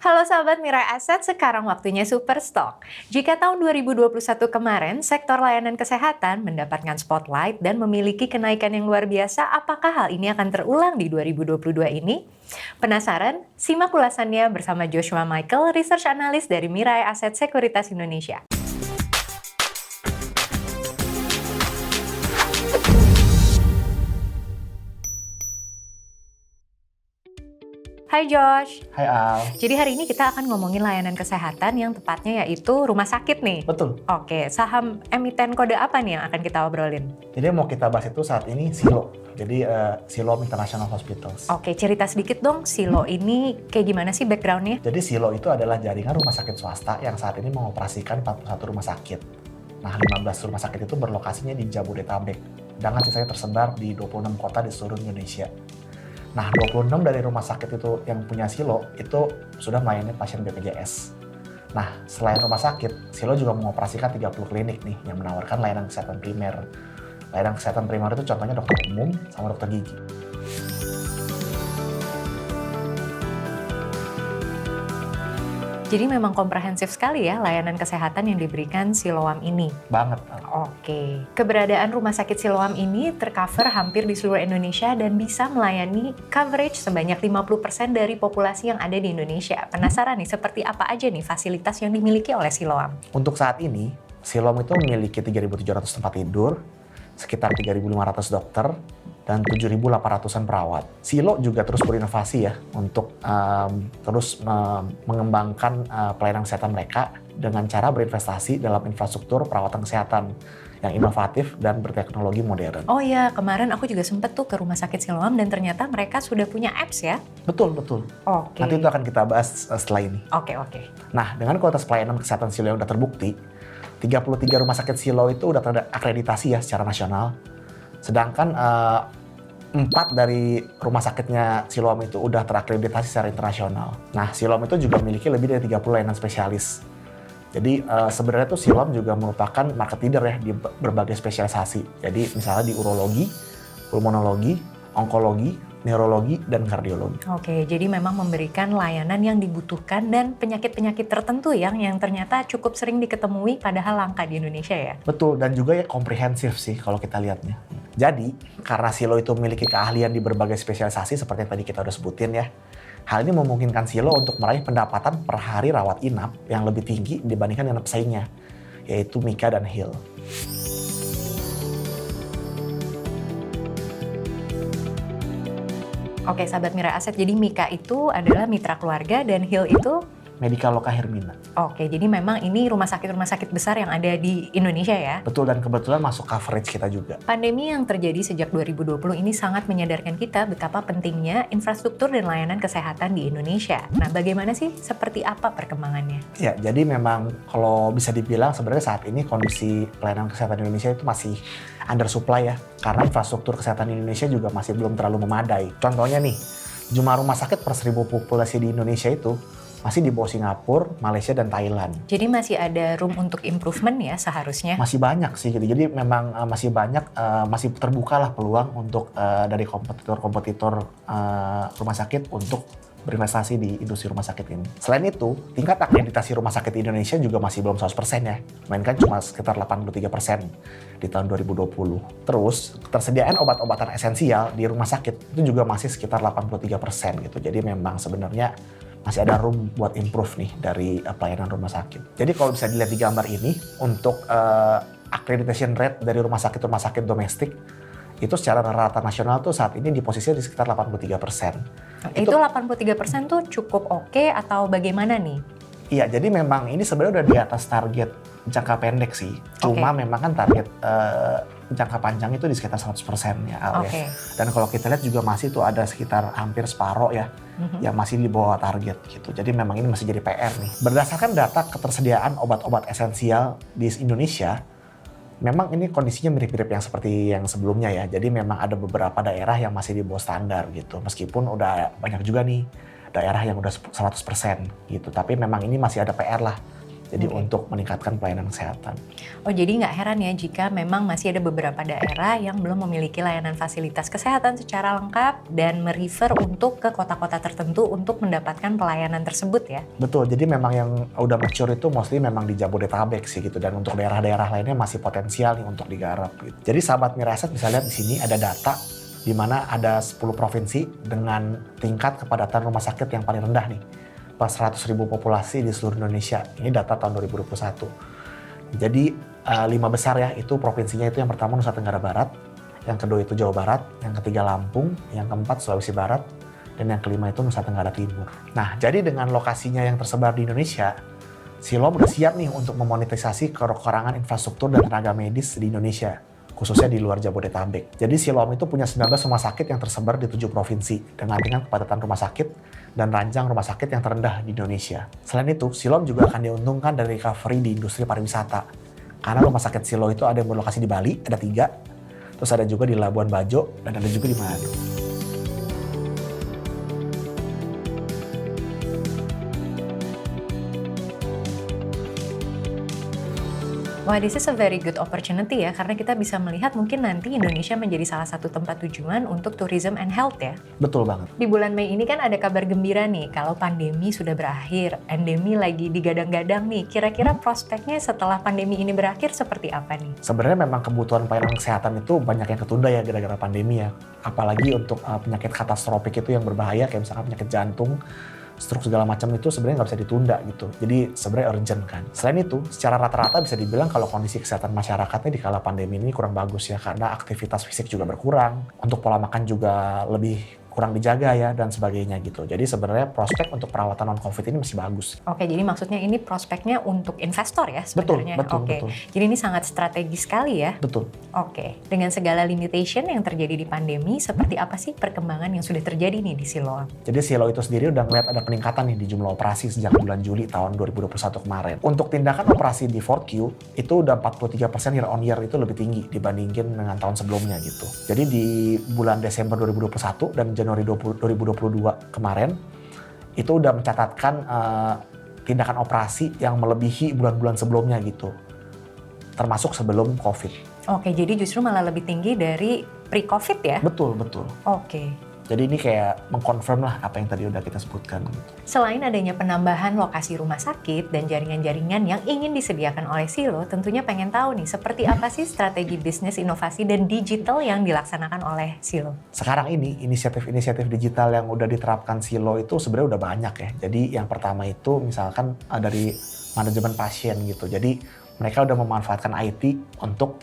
Halo sahabat Mirai Aset, sekarang waktunya Super Stock. Jika tahun 2021 kemarin, sektor layanan kesehatan mendapatkan spotlight dan memiliki kenaikan yang luar biasa, apakah hal ini akan terulang di 2022 ini? Penasaran? Simak ulasannya bersama Joshua Michael, Research Analyst dari Mirai Aset Sekuritas Indonesia. Hai Josh. Hai Al. Jadi hari ini kita akan ngomongin layanan kesehatan yang tepatnya yaitu rumah sakit nih. Betul. Oke, saham emiten kode apa nih yang akan kita obrolin? Jadi yang mau kita bahas itu saat ini Siloam. Jadi Siloam International Hospitals. Oke, cerita sedikit dong, Siloam ini kayak gimana sih background-nya? Jadi Siloam itu adalah jaringan rumah sakit swasta yang saat ini mengoperasikan 41 rumah sakit. Nah, 15 rumah sakit itu berlokasinya di Jabodetabek, dengan sisanya tersebar di 26 kota di seluruh Indonesia. Nah, 26 dari rumah sakit itu yang punya Siloam itu sudah melayani pasien BPJS. Nah, selain rumah sakit, Siloam juga mengoperasikan 30 klinik nih yang menawarkan layanan kesehatan primer. Layanan kesehatan primer itu contohnya dokter umum sama dokter gigi. Jadi memang komprehensif sekali ya layanan kesehatan yang diberikan Siloam ini. Banget. Oke, keberadaan rumah sakit Siloam ini tercover hampir di seluruh Indonesia dan bisa melayani coverage sebanyak 50% dari populasi yang ada di Indonesia. Penasaran nih, seperti apa aja nih fasilitas yang dimiliki oleh Siloam? Untuk saat ini, Siloam itu memiliki 3.700 tempat tidur, sekitar 3.500 dokter, dan 7.800-an perawat. Silo juga terus berinovasi ya untuk terus mengembangkan pelayanan kesehatan mereka dengan cara berinvestasi dalam infrastruktur perawatan kesehatan yang inovatif dan berteknologi modern. Oh iya, kemarin aku juga sempet tuh ke rumah sakit Siloam dan ternyata mereka sudah punya apps ya? Betul, betul. Oke. Nanti itu akan kita bahas setelah ini. Oke. Nah, dengan kualitas pelayanan kesehatan Silo yang udah terbukti, 33 rumah sakit Silo itu udah terakreditasi ya secara nasional. Sedangkan 4 dari rumah sakitnya Siloam itu udah terakreditasi secara internasional. Nah, Siloam itu juga memiliki lebih dari 30 layanan spesialis. Jadi sebenarnya tuh Siloam juga merupakan market leader ya di berbagai spesialisasi. Jadi misalnya di urologi, pulmonologi, onkologi, neurologi, dan kardiologi. Oke, jadi memang memberikan layanan yang dibutuhkan dan penyakit-penyakit tertentu yang ternyata cukup sering diketemui padahal langka di Indonesia ya? Betul, dan juga ya komprehensif sih kalau kita lihatnya. Jadi, karena Silo itu memiliki keahlian di berbagai spesialisasi seperti yang tadi kita udah sebutin ya, hal ini memungkinkan Silo untuk meraih pendapatan per hari rawat inap yang lebih tinggi dibandingkan dengan pesaingnya, yaitu Mika dan Hill. Oke, sahabat Mirai Aset, jadi Mika itu adalah mitra keluarga dan Hill itu? Medika Loka Hermina. Oke, jadi memang ini rumah sakit besar yang ada di Indonesia ya? Betul, dan kebetulan masuk coverage kita juga. Pandemi yang terjadi sejak 2020 ini sangat menyadarkan kita betapa pentingnya infrastruktur dan layanan kesehatan di Indonesia. Nah, bagaimana sih? Seperti apa perkembangannya? Ya, jadi memang kalau bisa dibilang sebenarnya saat ini kondisi pelayanan kesehatan di Indonesia itu masih undersupply ya. Karena infrastruktur kesehatan di Indonesia juga masih belum terlalu memadai. Contohnya nih, jumlah rumah sakit per 1.000 populasi di Indonesia itu masih di bawah Singapura, Malaysia, dan Thailand. Jadi masih ada room untuk improvement ya seharusnya? Masih banyak sih gitu. Jadi memang masih banyak, masih terbuka lah peluang untuk dari kompetitor-kompetitor rumah sakit untuk berinvestasi di industri rumah sakit ini. Selain itu, tingkat akreditasi rumah sakit di Indonesia juga masih belum 100% ya. Melainkan cuma sekitar 83% di tahun 2020. Terus, ketersediaan obat-obatan esensial di rumah sakit itu juga masih sekitar 83% gitu. Jadi memang sebenarnya masih ada room buat improve nih dari pelayanan rumah sakit. Jadi kalau bisa dilihat di gambar ini, untuk accreditation rate dari rumah sakit domestik, itu secara rata nasional tuh saat ini di posisi di sekitar 83%. Itu 83% tuh cukup oke atau bagaimana nih? Iya, jadi memang ini sebenarnya udah di atas target jangka pendek sih. Cuma memang kan target jangka panjang itu di sekitar 100% ya, Al, ya. Dan kalau kita lihat juga masih tuh ada sekitar hampir separuh ya, yang masih di bawah target gitu. Jadi memang ini masih jadi PR nih. Berdasarkan data ketersediaan obat-obat esensial di Indonesia, memang ini kondisinya mirip-mirip yang seperti yang sebelumnya ya. Jadi memang ada beberapa daerah yang masih di bawah standar gitu. Meskipun udah banyak juga nih daerah yang udah 100% gitu. Tapi memang ini masih ada PR lah Jadi Oke. untuk meningkatkan pelayanan kesehatan. Oh, jadi nggak heran ya jika memang masih ada beberapa daerah yang belum memiliki layanan fasilitas kesehatan secara lengkap dan merefer untuk ke kota-kota tertentu untuk mendapatkan pelayanan tersebut ya. Betul, jadi memang yang udah mature itu mostly memang di Jabodetabek sih gitu, dan untuk daerah-daerah lainnya masih potensial nih untuk digarap gitu. Jadi sahabat Miraset bisa lihat di sini ada data di mana ada 10 provinsi dengan tingkat kepadatan rumah sakit yang paling rendah nih, per 100.000 populasi di seluruh Indonesia. Ini data tahun 2021. Jadi 5 besar ya, itu provinsinya itu yang pertama Nusa Tenggara Barat, yang kedua itu Jawa Barat, yang ketiga Lampung, yang keempat Sulawesi Barat, dan yang kelima itu Nusa Tenggara Timur. Nah, jadi dengan lokasinya yang tersebar di Indonesia, Siloam udah siap nih untuk memonetisasi kekurangan infrastruktur dan tenaga medis di Indonesia, khususnya di luar Jabodetabek. Jadi Siloam itu punya 19 rumah sakit yang tersebar di 7 provinsi dengan kepadatan rumah sakit dan ranjang rumah sakit yang terendah di Indonesia. Selain itu, Siloam juga akan diuntungkan dari recovery di industri pariwisata. Karena rumah sakit Siloam itu ada yang berlokasi di Bali, ada 3, terus ada juga di Labuan Bajo, dan ada juga di Manado. Wah, this is a very good opportunity ya, karena kita bisa melihat mungkin nanti Indonesia menjadi salah satu tempat tujuan untuk tourism and health ya. Betul banget. Di bulan Mei ini kan ada kabar gembira nih, kalau pandemi sudah berakhir, endemi lagi digadang-gadang nih. Kira-kira prospeknya setelah pandemi ini berakhir seperti apa nih? Sebenarnya memang kebutuhan pelayanan kesehatan itu banyak yang ketunda ya gara-gara pandemi ya. Apalagi untuk penyakit katastrofik itu yang berbahaya kayak misalkan penyakit jantung, stroke segala macam itu sebenarnya nggak bisa ditunda gitu. Jadi sebenarnya urgent kan. Selain itu, secara rata-rata bisa dibilang kalau kondisi kesehatan masyarakatnya di kala pandemi ini kurang bagus ya, karena aktivitas fisik juga berkurang, untuk pola makan juga lebih kurang dijaga ya, dan sebagainya gitu. Jadi sebenarnya prospek untuk perawatan non-COVID ini masih bagus. Oke, jadi maksudnya ini prospeknya untuk investor ya sebenarnya? Betul, Oke. betul. Jadi ini sangat strategis sekali ya? Betul. Oke, dengan segala limitation yang terjadi di pandemi, seperti apa sih perkembangan yang sudah terjadi nih di Siloam? Jadi Siloam itu sendiri udah ngeliat ada peningkatan nih di jumlah operasi sejak bulan Juli tahun 2021 kemarin. Untuk tindakan operasi di 4Q, itu udah 43% year on year, itu lebih tinggi dibandingin dengan tahun sebelumnya gitu. Jadi di bulan Desember 2021 dan Januari 2022 kemarin, itu udah mencatatkan tindakan operasi yang melebihi bulan-bulan sebelumnya gitu. Termasuk sebelum COVID. Oke, jadi justru malah lebih tinggi dari pre-COVID ya? Betul, betul. Oke. Jadi ini kayak mengkonfirm lah apa yang tadi udah kita sebutkan. Selain adanya penambahan lokasi rumah sakit dan jaringan-jaringan yang ingin disediakan oleh Silo, tentunya pengen tahu nih seperti apa sih strategi bisnis inovasi dan digital yang dilaksanakan oleh Silo? Sekarang ini inisiatif-inisiatif digital yang udah diterapkan Silo itu sebenarnya udah banyak ya. Jadi yang pertama itu misalkan dari manajemen pasien gitu. Jadi mereka udah memanfaatkan IT untuk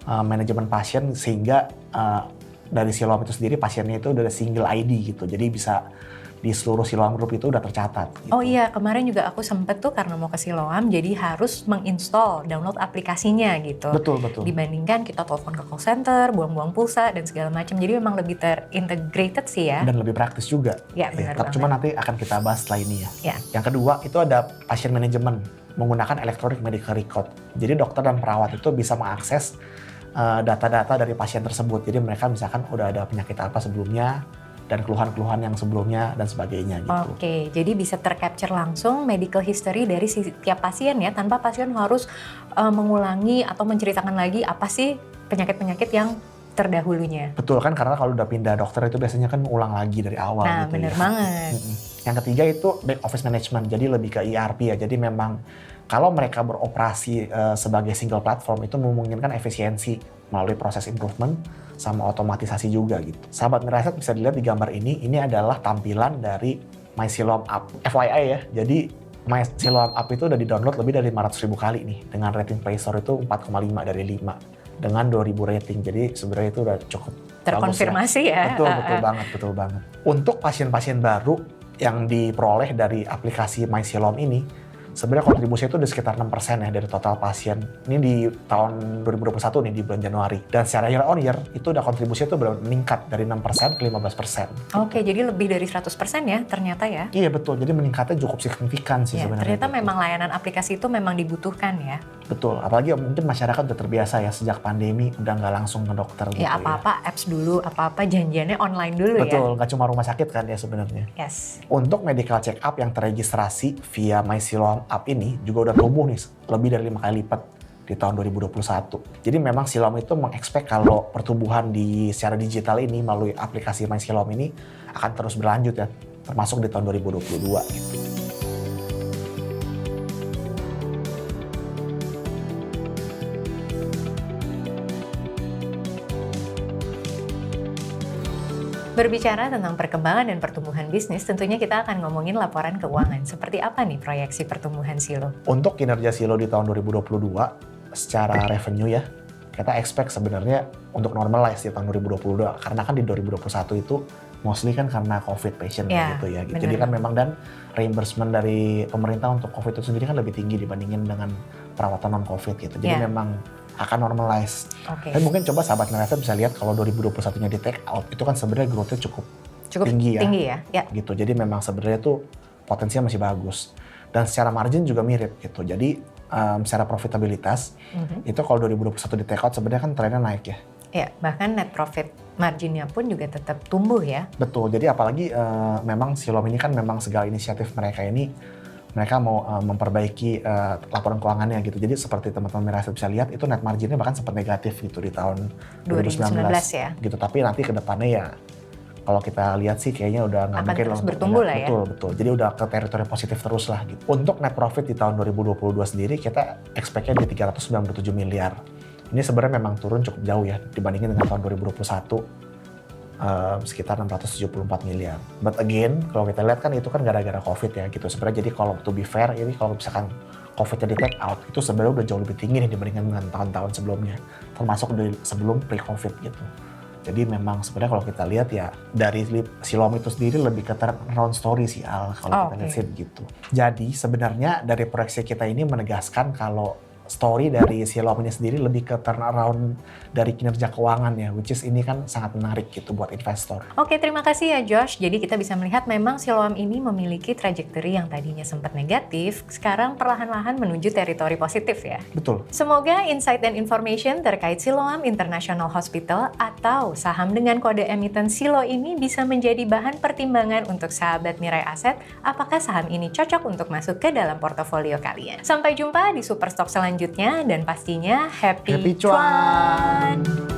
manajemen pasien sehingga dari Siloam itu sendiri pasiennya itu udah ada single ID gitu. Jadi bisa di seluruh Siloam Group itu udah tercatat. Gitu. Oh iya, kemarin juga aku sempet tuh karena mau ke Siloam, jadi harus menginstall, download aplikasinya gitu. Betul, betul. Dibandingkan kita telepon ke call center, buang-buang pulsa dan segala macam. Jadi memang lebih terintegrated sih ya. Dan lebih praktis juga. Ya, benar banget. Cuma nanti akan kita bahas setelah ini ya. Ya. Yang kedua itu ada pasien manajemen menggunakan electronic medical record. Jadi dokter dan perawat itu bisa mengakses data-data dari pasien tersebut. Jadi mereka misalkan udah ada penyakit apa sebelumnya dan keluhan-keluhan yang sebelumnya dan sebagainya gitu. Oke, jadi bisa tercapture langsung medical history dari setiap pasien ya, tanpa pasien harus mengulangi atau menceritakan lagi apa sih penyakit-penyakit yang terdahulunya. Betul kan, karena kalau udah pindah dokter itu biasanya kan ulang lagi dari awal Nah, gitu bener ya. banget. Yang ketiga itu back office management, jadi lebih ke ERP ya. Jadi memang kalau mereka beroperasi sebagai single platform itu memungkinkan efisiensi melalui proses improvement sama otomatisasi juga gitu. Sahabat Miraset bisa dilihat di gambar ini adalah tampilan dari My Siloam App. FYI ya, jadi My Siloam App itu udah di-download lebih dari 500.000 kali nih, dengan rating Play Store itu 4,5 dari 5, dengan 2.000 rating. Jadi sebenarnya itu udah cukup Terkonfirmasi bagus ya. Betul banget. Untuk pasien-pasien baru yang diperoleh dari aplikasi My Siloam ini, sebenarnya kontribusinya itu udah sekitar 6% ya dari total pasien. Ini di tahun 2021 nih, di bulan Januari. Dan secara year on year, itu udah kontribusinya itu benar meningkat dari 6% ke 15%. Oke, jadi lebih dari 100% ya ternyata ya. Iya betul, jadi meningkatnya cukup signifikan sih Ya, sebenarnya. ternyata gitu. memang layanan aplikasi itu memang dibutuhkan ya. Betul, apalagi mungkin masyarakat udah terbiasa ya sejak pandemi udah nggak langsung ke dokter gitu Ya apa-apa apps dulu, apa-apa janjiannya online dulu ya. Betul, nggak cuma rumah sakit kan ya sebenarnya. Yes. Untuk medical check up yang terregistrasi via My Siloam top up ini juga udah tumbuh nih lebih dari 5 kali lipat di tahun 2021. Jadi memang Siloam itu mengekspek kalau pertumbuhan secara digital ini melalui aplikasi My Siloam ini akan terus berlanjut ya, termasuk di tahun 2022 gitu. Berbicara tentang perkembangan dan pertumbuhan bisnis, tentunya kita akan ngomongin laporan keuangan. Seperti apa nih proyeksi pertumbuhan Silo? Untuk kinerja Silo di tahun 2022, secara revenue ya, kita expect sebenarnya untuk normalize di tahun 2022. Karena kan di 2021 itu mostly kan karena COVID patient gitu ya. Bener. Jadi kan memang dan reimbursement dari pemerintah untuk COVID itu sendiri kan lebih tinggi dibandingin dengan perawatan non-COVID gitu. Jadi memang akan normalize. Dan mungkin coba sahabat Nerasa bisa lihat kalau 2021-nya di take out, itu kan sebenarnya growth-nya cukup tinggi ya. Gitu. Jadi memang sebenarnya tuh potensinya masih bagus. Dan secara margin juga mirip gitu. Jadi secara profitabilitas, itu kalau 2021 di take out sebenarnya kan trennya naik ya. Ya, bahkan net profit marginnya pun juga tetap tumbuh ya. Betul, jadi apalagi memang Siloam ini kan memang segala inisiatif mereka ini, mereka mau memperbaiki laporan keuangannya gitu. Jadi seperti teman-teman Mirasa bisa lihat, itu net marginnya bahkan sempat negatif gitu di tahun 2019 ya. Gitu. Tapi nanti ke depannya ya, kalau kita lihat sih kayaknya udah nggak mungkin terus bertumbuh lah ya. Betul. Jadi udah ke teritori positif terus lah gitu. Untuk net profit di tahun 2022 sendiri, kita expect-nya di 397 miliar. Ini sebenarnya memang turun cukup jauh ya dibandingin dengan tahun 2021. Sekitar 674 miliar. But again, kalau kita lihat kan itu kan gara-gara COVID ya gitu. Sebenarnya jadi kalau to be fair, ini kalau misalkan COVID-nya di take out, itu sebenarnya udah jauh lebih tinggi nih dibandingkan dengan tahun-tahun sebelumnya. Termasuk dari sebelum pre-COVID gitu. Jadi memang sebenarnya kalau kita lihat ya dari Siloam itu sendiri lebih ke turnaround story sih Al, kalau kita lihat sih begitu. Jadi sebenarnya dari proyeksi kita ini menegaskan kalau story dari Siloam ini sendiri lebih ke turnaround dari kinerja keuangan ya, which is ini kan sangat menarik gitu buat investor. Oke, terima kasih ya Josh. Jadi kita bisa melihat memang Siloam ini memiliki trajektori yang tadinya sempat negatif, sekarang perlahan-lahan menuju teritori positif ya. Betul. Semoga insight dan information terkait Siloam International Hospital atau saham dengan kode emiten Silo ini bisa menjadi bahan pertimbangan untuk sahabat Mirai Aset, apakah saham ini cocok untuk masuk ke dalam portofolio kalian. Sampai jumpa di Superstock selanjutnya dan pastinya happy cuan!